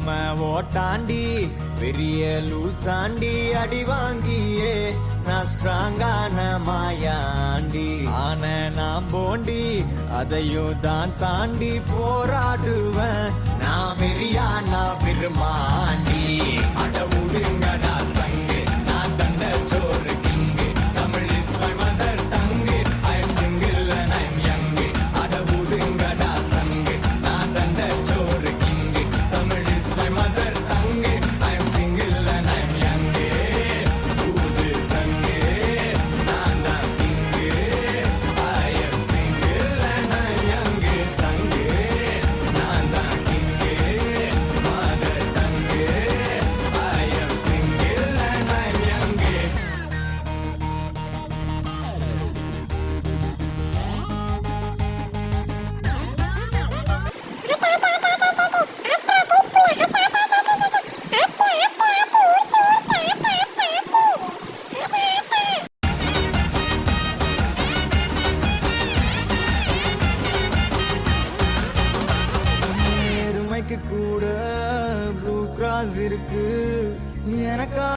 செம்ம ஓட்டாண்டி பெரிய லூசாண்டி அடி வாங்கியே நான் ஸ்ட்ராங்கான மாயாண்டி ஆன நான் போண்டி அதையும் தான் தாண்டி போராடுவேன் நான் வெறியா நான் விரும்பாண்டி அட உடுங்கடா சங்கு நான் தண்ட சோறு king Tamil is my mother tongue I am single and I am young அட உடுங்கடா சங்கு நான் தண்ட சோறு king Tamil is my mother tongue I am single and I am young ஊது சங்கு நான் தான் king I am single and I am young சங்கு நான் தான் king mother tongue I am single and I am young நேர்மைக்கு கூட ப்ளூ கிராஸ் இருக்கு எனக்கா